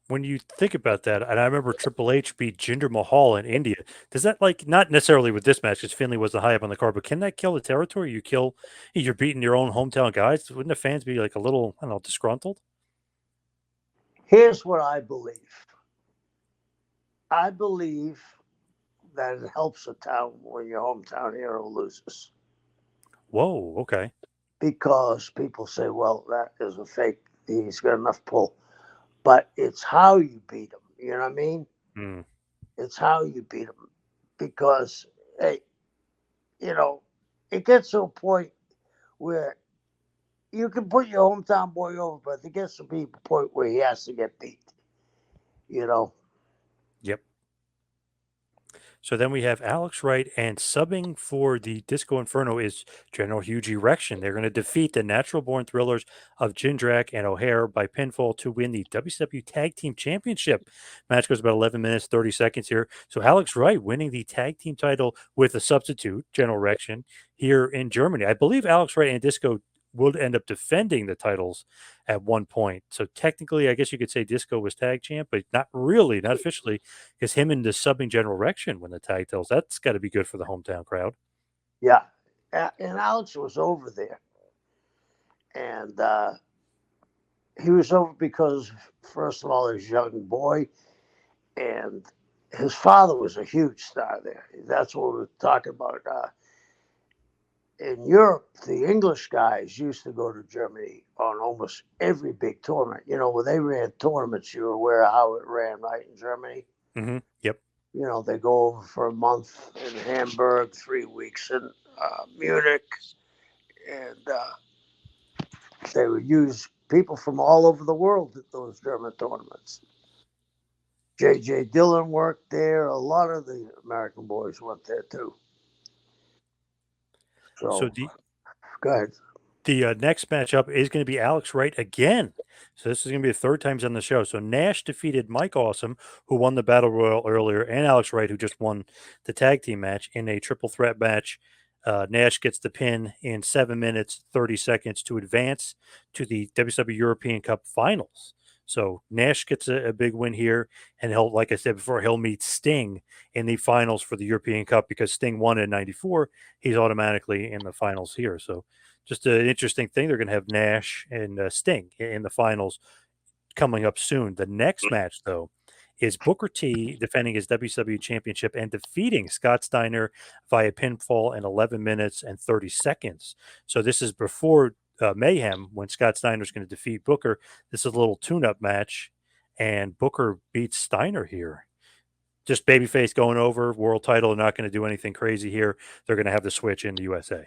When you think about that, and I remember Triple H beat Jinder Mahal in India. Does that, like, not necessarily with this match because Finley wasn't high up on the card, but can that kill the territory? You're beating your own hometown guys. Wouldn't the fans be like a little, I don't know, disgruntled? Here's what I believe. I believe that it helps a town when your hometown hero loses Whoa, okay. because people say, well, that is a fake. He's got enough pull. But it's how you beat him. You know what I mean? Mm. It's how you beat him because, hey, you know, it gets to a point where you can put your hometown boy over, but it gets to be a point where he has to get beat. You know, Yep. So then we have Alex Wright, and subbing for the Disco Inferno is General Huge Erection. They're going to defeat the Natural Born Thrillers of Jindrak and O'Hare by pinfall to win the WCW Tag Team Championship. Match goes about 11 minutes, 30 seconds here. So Alex Wright winning the tag team title with a substitute, General Erection, here in Germany. I believe Alex Wright and Disco would end up defending the titles at one point. So technically, I guess you could say Disco was tag champ, but not really, not officially, because him and the subbing General Rection win the tag titles. That's got to be good for the hometown crowd. yeah. And Alex was over there. And he was over because, first of all, he's a young boy. And his father was a huge star there. That's what we were talking about. In Europe, the English guys used to go to Germany on almost every big tournament. You know, when they ran tournaments, you were aware of how it ran, right, in Germany. Yep. You know, they go over for a month in Hamburg, 3 weeks in Munich, and they would use people from all over the world at those German tournaments. J.J. Dillon worked there. A lot of the American boys went there too. So So, the go ahead. next matchup is going to be Alex Wright again. So this is going to be the third time he's on the show. So Nash defeated Mike Awesome, who won the Battle Royal earlier, and Alex Wright, who just won the tag team match in a triple threat match. Nash gets the pin in 7 minutes, 30 seconds to advance to the WCW European Cup Finals. So Nash gets a big win here, and he'll, like I said before, he'll meet Sting in the finals for the European Cup because Sting won in '94. He's automatically in the finals here. So just an interesting thing. They're going to have Nash and Sting in the finals coming up soon. The next match, though, is Booker T defending his WCW championship and defeating Scott Steiner via pinfall in 11 minutes and 30 seconds. So this is before Mayhem, when Scott Steiner's going to defeat Booker. This is a little tune-up match, and Booker beats Steiner here. Just babyface going over, world title, not going to do anything crazy here. They're going to have the switch in the USA.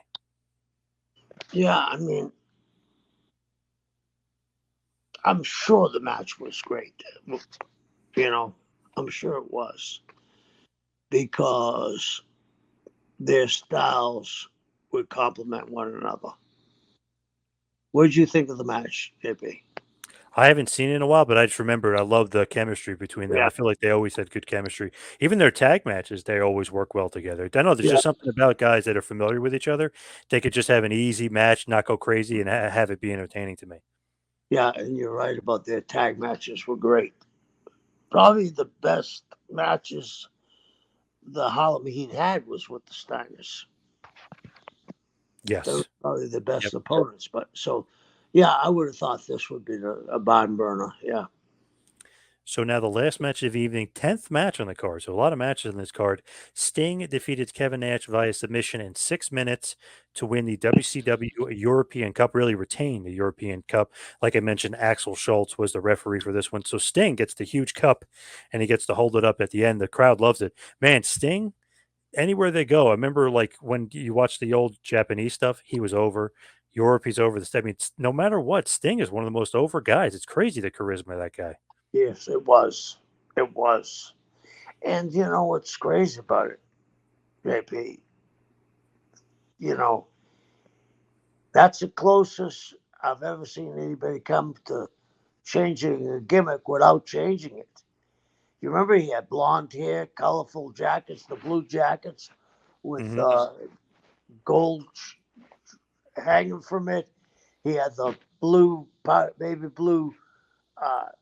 Yeah, I mean, I'm sure the match was great. You know, I'm sure it was, because their styles would complement one another. What did you think of the match, JP? I haven't seen it in a while, but I just remember I love the chemistry between them. Yeah, I feel like they always had good chemistry. Even their tag matches, they always work well together. I know there's yeah, just something about guys that are familiar with each other. They could just have an easy match, not go crazy, and have it be entertaining to me. yeah, and you're right about their tag matches were great. Probably the best matches the Harlem Heat had was with the Steiners. They were Yes. probably the best Yep. opponents. But so, yeah, I would have thought this would be a barn burner. Yeah. So now the last match of the evening, 10th match on the card. So a lot of matches on this card. Sting defeated Kevin Nash via submission in 6 minutes to win the WCW European Cup, really retain the European Cup. Like I mentioned, Axel Schultz was the referee for this one. So Sting gets the huge cup, and he gets to hold it up at the end. The crowd loves it. Man, Sting, anywhere they go. I remember like when you watch the old Japanese stuff, he was over. Europe, he's over. I mean, no matter what, Sting is one of the most over guys. It's crazy the charisma of that guy. Yes, it was. It was. And you know what's crazy about it, JP? You know, that's the closest I've ever seen anybody come to changing a gimmick without changing it. You remember he had blonde hair, colorful jackets, the blue jackets with Hmm. gold hanging from it. He had the blue, baby blue,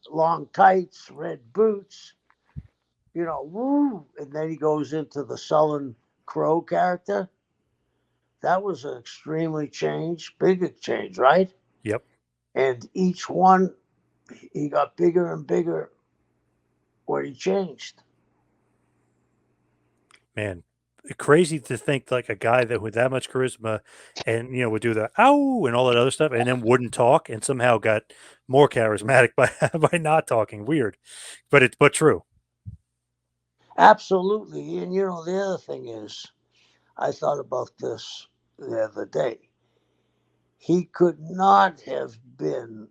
long tights, red boots. You know, woo! And then he goes into the sullen Crow character. That was an extremely big change, right? Yep. And each one, he got bigger and bigger when he changed. Man, crazy to think like a guy that with that much charisma and would do the ow and all that other stuff and then wouldn't talk and somehow got more charismatic by by not talking. Weird. But true. Absolutely. And you know, the other thing is, I thought about this the other day. He could not have been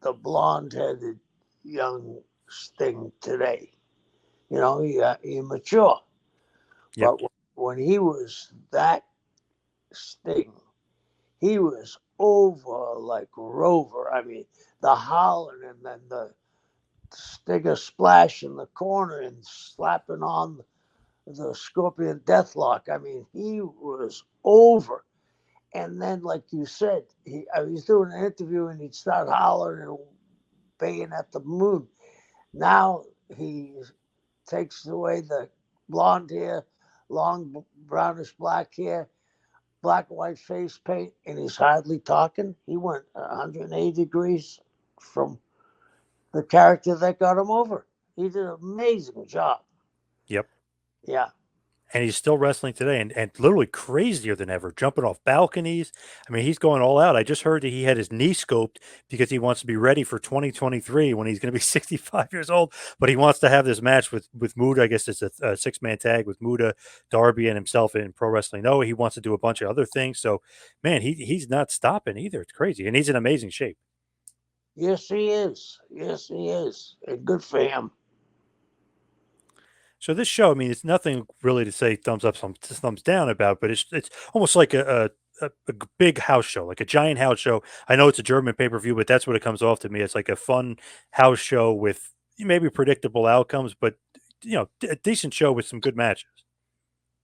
the blonde headed young Sting today. You know, he mature. Yep. But when he was that Sting, he was over like Rover. I mean, the howling and then the Stinger splash in the corner and slapping on the Scorpion Deathlock. I mean, he was over. And then, like you said, I was doing an interview and he'd start hollering and baying at the moon. Now he takes away the blonde hair, long brownish black hair, black and white face paint, and he's hardly talking. He went 180 degrees from the character that got him over. He did an amazing job. Yep. Yeah. And he's still wrestling today and literally crazier than ever, jumping off balconies. I mean, he's going all out. I just heard that he had his knee scoped because he wants to be ready for 2023 when he's going to be 65 years old. But he wants to have this match with Muda. I guess it's a six-man tag with Muda, Darby, and himself in Pro Wrestling Noah. He wants to do a bunch of other things. So, man, he's not stopping either. It's crazy. And he's in amazing shape. Yes, he is. Yes, he is. And good for him. So this show, I mean, it's nothing really to say thumbs up, thumbs down about, but it's almost like a big house show, like a giant house show. I know it's a German pay per view, but that's what it comes off to me. It's like a fun house show with maybe predictable outcomes, but a decent show with some good matches.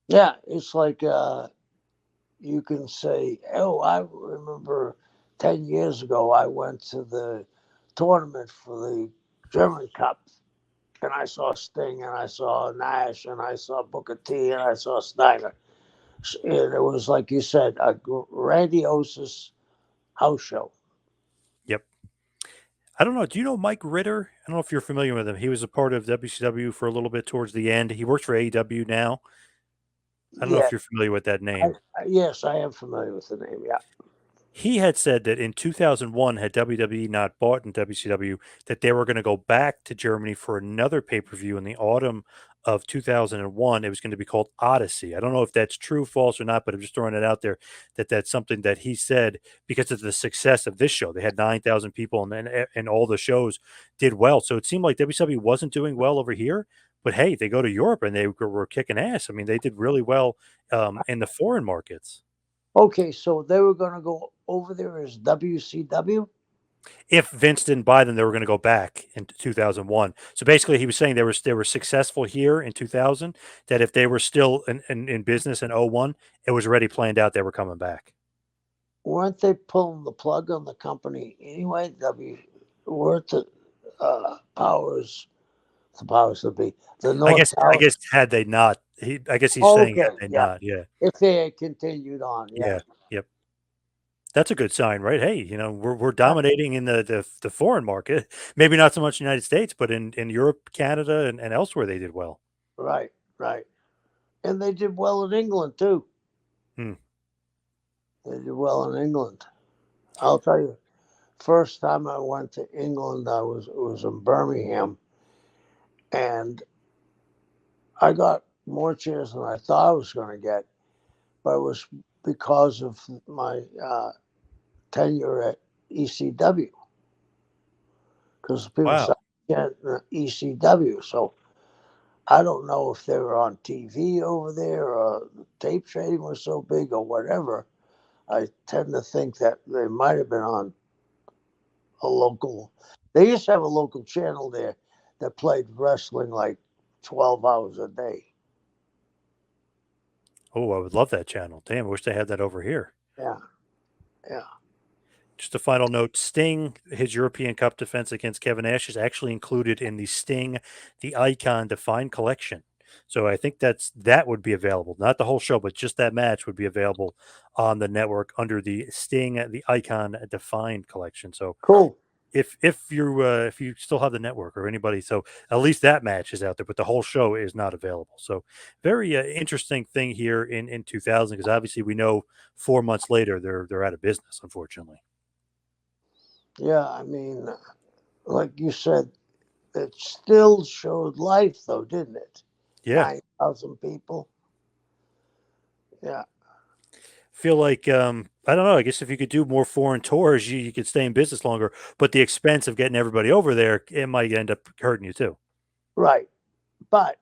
Yeah, it's like you can say, oh, I remember 10 years ago I went to the tournament for the German Cup and I saw Sting and I saw Nash and I saw Booker T and I saw Steiner. And it was, like you said, a grandiose house show. Yep. I don't know. Do you know Mike Ritter? I don't know if you're familiar with him. He was a part of WCW for a little bit towards the end. He works for AEW now. I don't know Yeah, if you're familiar with that I, name. yes, I am familiar with the name. Yeah. He had said that in 2001, had WWE not bought in WCW, that they were going to go back to Germany for another pay per view in the autumn of 2001. It was going to be called Odyssey. I don't know if that's true, false, or not, but I'm just throwing it out there that that's something that he said because of the success of this show. They had 9,000 people, and all the shows did well. So it seemed like WCW wasn't doing well over here. But hey, they go to Europe and they were kicking ass. I mean, they did really well in the foreign markets. Okay, so they were going to go over there as WCW. If Vince didn't buy them, they were going to go back in 2001. So basically, he was saying they were successful here in 2000. That if they were still in business in '01, it was already planned out they were coming back. Weren't they pulling the plug on the company anyway? Weren't the powers that be, the I North guess I Tower? guess had they not, I guess he's saying Okay, had they yeah. not, yeah, If they had continued on, yeah. yeah, yep. That's a good sign, right? Hey, we're Yeah, dominating in the foreign market. Maybe not so much in the United States, but in Europe, Canada, and elsewhere, they did well. right, right. And they did well in England too. Hmm. They did well in England. I'll tell you, first time I went to England, it was in Birmingham, and I got more chairs than I thought I was going to get, but it was because of my tenure at ECW, because people Wow. said ECW. So I don't know if they were on TV over there, or the tape trading was so big, or whatever. I tend to think that they might have been on a local. They used to have a local channel there that played wrestling like 12 hours a day. Oh, I would love that channel. Damn, I wish they had that over here. Yeah, yeah. Just a final note, Sting, his European Cup defense against Kevin Nash is actually included in the Sting, the Icon Defined collection. So I think that would be available. Not the whole show, but just that match would be available on the network under the Sting, the Icon Defined collection. So Cool. if you still have the network or anybody, so at least that match is out there, but the whole show is not available. So very interesting thing here in 2000 because obviously we know 4 months later they're out of business, unfortunately. Yeah, I mean, like you said, it still showed life, though, didn't it? Yeah. 9,000 people. Yeah, Feel like I don't know. I guess if you could do more foreign tours, you could stay in business longer. But the expense of getting everybody over there, it might end up hurting you too. right. But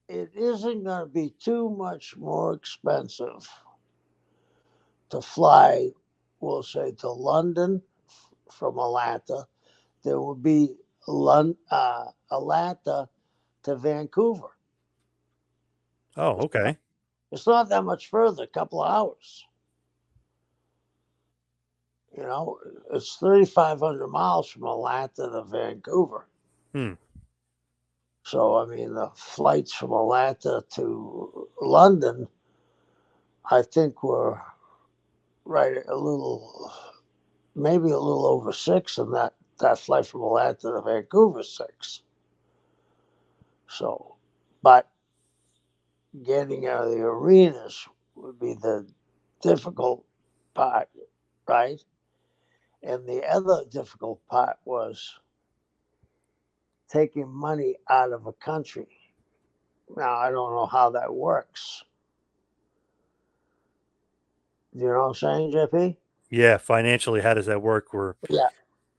it isn't going to be too much more expensive to fly, we'll say, to London from Atlanta. There will be Atlanta to Vancouver. Oh, okay. It's not that much further, a couple of hours. You know, it's 3,500 miles from Atlanta to Vancouver. Hmm. So, I mean, the flights from Atlanta to London, I think were right maybe a little over six, and that flight from Atlanta to Vancouver six. So, but getting out of the arenas would be the difficult part, right? And the other difficult part was taking money out of a country. Now, I don't know how that works. You know what I'm saying, JP? Yeah. Financially, how does that work? Yeah,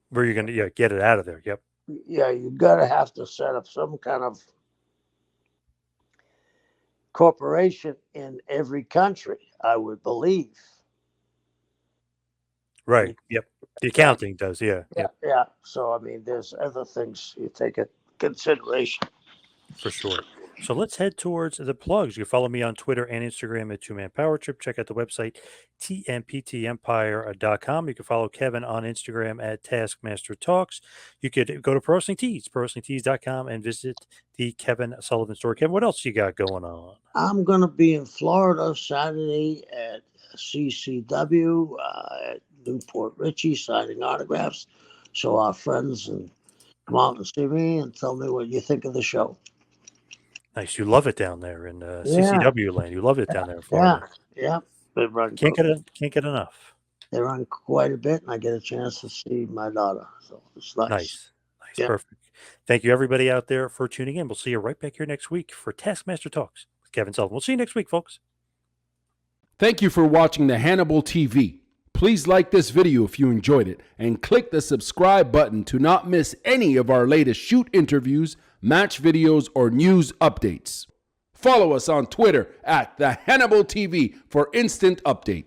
Where you're gonna get it out of there? Yep. yeah, you gotta have to set up some kind of corporation in every country, I would believe. Right. Yep. The Yeah, accounting does. Yeah. yeah, Yep. yeah. So I mean, there's other things you take into consideration. For sure. So let's head towards the plugs. You can follow me on Twitter and Instagram at Two Man Power Trip. Check out the website, tmptempire.com. You can follow Kevin on Instagram at Taskmaster Talks. You could go to Pro Wrestling Tees, prowrestlingtees.com, and visit the Kevin Sullivan store. Kevin, what else you got going on? I'm gonna be in Florida Saturday at CCW at Newport Richie signing autographs. So our friends and come out and see me and tell me what you think of the show. Nice. You love it down there in Yeah, CCW land. You love it down there in yeah, Florida. yeah. They run, Can't get enough. they run quite a bit, and I get a chance to see my daughter. So it's nice. Nice. Yeah. Perfect. Thank you, everybody out there, for tuning in. We'll see you right back here next week for Taskmaster Talks with Kevin Sullivan. We'll see you next week, folks. Thank you for watching the Hannibal TV. Please like this video if you enjoyed it and click the subscribe button to not miss any of our latest shoot interviews, match videos, or news updates. Follow us on Twitter at the Hannibal TV for instant updates.